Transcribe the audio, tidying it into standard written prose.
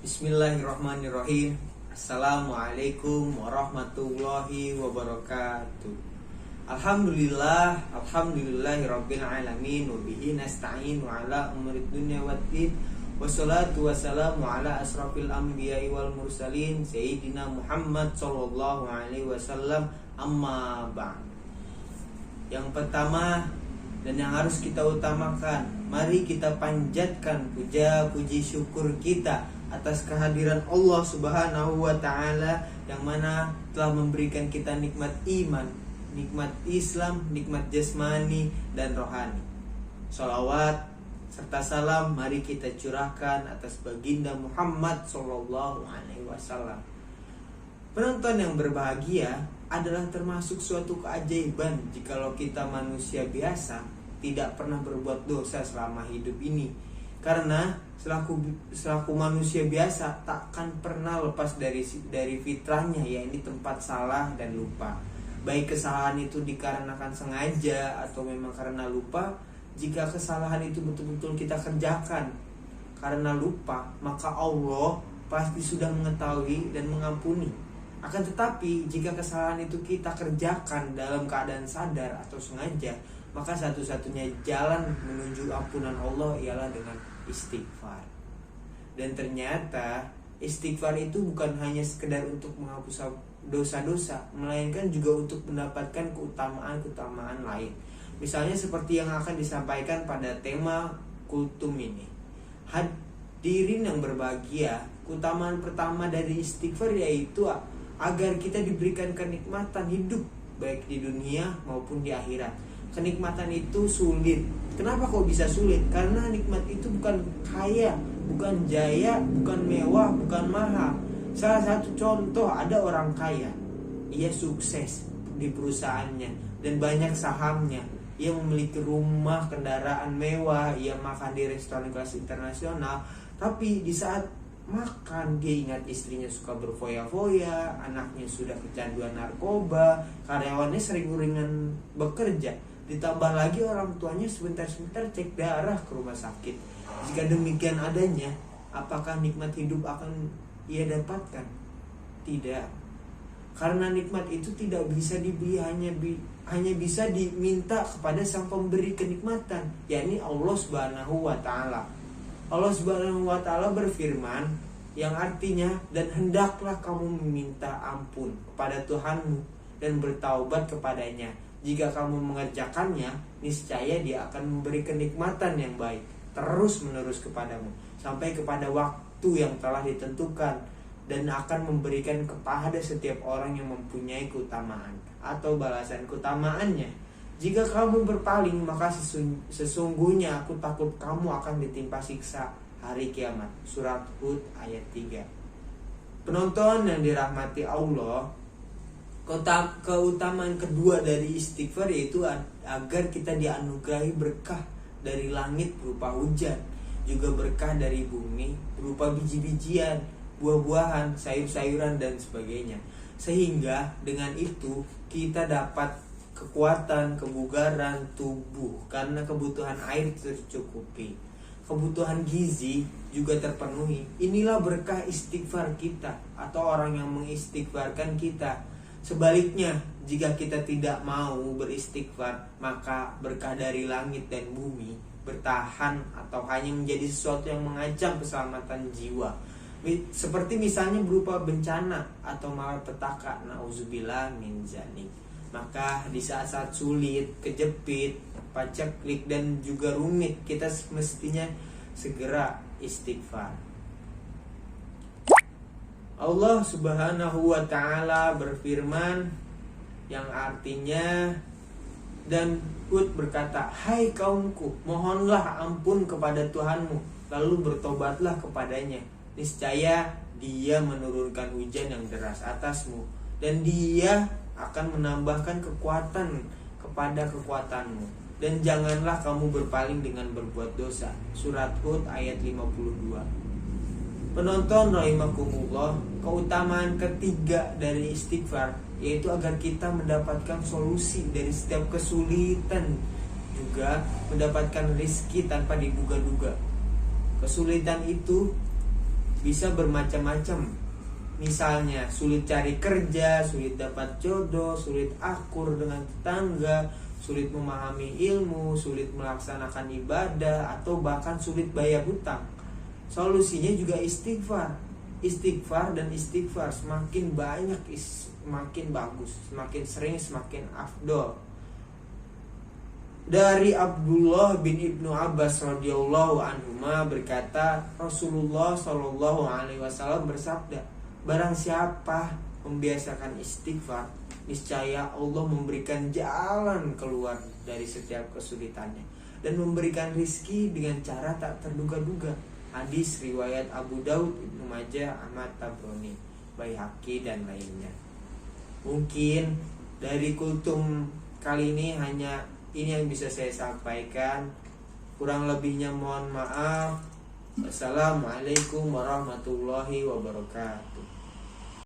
Bismillahirrahmanirrahim. Assalamualaikum warahmatullahi wabarakatuh. Alhamdulillahirabbil alamin wa bihi nasta'in wa ala umurid dunya waddin. Wassalatu wassalamu ala asrafil anbiya'i wal mursalin sayyidina Muhammad sallallahu alaihi wasallam. Amma ba'd. Yang pertama dan yang harus kita utamakan, mari kita panjatkan puja puji syukur kita atas kehadiran Allah Subhanahu wa taala yang mana telah memberikan kita nikmat iman, nikmat Islam, nikmat jasmani dan rohani. Shalawat serta salam mari kita curahkan atas baginda Muhammad sallallahu alaihi wasallam. Penonton yang berbahagia adalah termasuk suatu keajaiban jikalau kita manusia biasa tidak pernah berbuat dosa selama hidup ini. Karena selaku manusia biasa takkan pernah lepas dari fitrahnya, yaitu tempat salah dan lupa. Baik kesalahan itu dikarenakan sengaja atau memang karena lupa. Jika kesalahan itu betul-betul kita kerjakan karena lupa, maka Allah pasti sudah mengetahui dan mengampuni. Akan tetapi jika kesalahan itu kita kerjakan dalam keadaan sadar atau sengaja, maka satu-satunya jalan menuju ampunan Allah ialah dengan istighfar. Dan ternyata istighfar itu bukan hanya sekedar untuk menghapus dosa-dosa, melainkan juga untuk mendapatkan keutamaan-keutamaan lain. Misalnya seperti yang akan disampaikan pada tema kultum ini. Hadirin yang berbahagia, keutamaan pertama dari istighfar yaitu agar kita diberikan kenikmatan hidup baik di dunia maupun di akhirat. Kenikmatan itu sulit. Kenapa kok bisa sulit? Karena nikmat itu bukan kaya, bukan jaya, bukan mewah, bukan mahal. Salah satu contoh, ada orang kaya, ia sukses di perusahaannya dan banyak sahamnya. Ia memiliki rumah, kendaraan mewah, ia makan di restoran kelas internasional. Tapi di saat makan dia ingat istrinya suka berfoya-foya, anaknya sudah kecanduan narkoba, karyawannya sering uringan bekerja. Ditambah lagi orang tuanya sebentar-sebentar cek darah ke rumah sakit. Jika demikian adanya, apakah nikmat hidup akan ia dapatkan? Tidak. Karena nikmat itu tidak bisa dibeli, hanya bisa diminta kepada sang pemberi kenikmatan, yakni Allah Subhanahu wa taala. Allah Subhanahu wa taala berfirman yang artinya, dan hendaklah kamu meminta ampun kepada Tuhanmu dan bertaubat kepadanya. Jika kamu mengerjakannya, niscaya dia akan memberi kenikmatan yang baik terus menerus kepadamu sampai kepada waktu yang telah ditentukan, dan akan memberikan kepada setiap orang yang mempunyai keutamaan atau balasan keutamaannya. Jika kamu berpaling, maka sesungguhnya aku takut kamu akan ditimpa siksa hari kiamat. Surat Hud ayat 3. Penonton yang dirahmati Allah, keutamaan kedua dari istighfar yaitu agar kita dianugerahi berkah dari langit berupa hujan, juga berkah dari bumi berupa biji-bijian, buah-buahan, sayur-sayuran dan sebagainya. Sehingga dengan itu kita dapat kekuatan, kebugaran tubuh karena kebutuhan air tercukupi. Kebutuhan gizi juga terpenuhi. Inilah berkah istighfar kita atau orang yang mengistighfarkan kita. Sebaliknya, jika kita tidak mau beristighfar, maka berkah dari langit dan bumi bertahan atau hanya menjadi sesuatu yang mengancam keselamatan jiwa. Seperti misalnya berupa bencana atau malapetaka, nauzubillah min dzalik. Maka di saat-saat sulit, kejepit, paceklik dan juga rumit, kita mestinya segera istighfar. Allah Subhanahu wa taala berfirman yang artinya, dan Hud berkata, "Hai kaumku, mohonlah ampun kepada Tuhanmu, lalu bertobatlah kepadanya. Niscaya Dia menurunkan hujan yang deras atasmu, dan Dia akan menambahkan kekuatan kepada kekuatanmu. Dan janganlah kamu berpaling dengan berbuat dosa." Surat Hud ayat 52. Penonton rahimakumullah, keutamaan ketiga dari istighfar yaitu agar kita mendapatkan solusi dari setiap kesulitan, juga mendapatkan rizki tanpa diduga-duga. Kesulitan itu bisa bermacam-macam. Misalnya sulit cari kerja, sulit dapat jodoh, sulit akur dengan tetangga, sulit memahami ilmu, sulit melaksanakan ibadah, atau bahkan sulit bayar hutang. Solusinya juga istighfar. Istighfar dan istighfar semakin banyak semakin bagus, semakin sering semakin afdol. Dari Abdullah bin Ibnu Abbas radhiyallahu anhuma berkata, Rasulullah shallallahu alaihi wasallam bersabda, barang siapa membiasakan istighfar, niscaya Allah memberikan jalan keluar dari setiap kesulitannya dan memberikan rizki dengan cara tak terduga-duga. Hadis riwayat Abu Daud, Ibnu Majah, Ahmad, Tabrani, Baihaqi dan lainnya. Mungkin dari kultum kali ini hanya ini yang bisa saya sampaikan. Kurang lebihnya mohon maaf. Wassalamualaikum warahmatullahi wabarakatuh.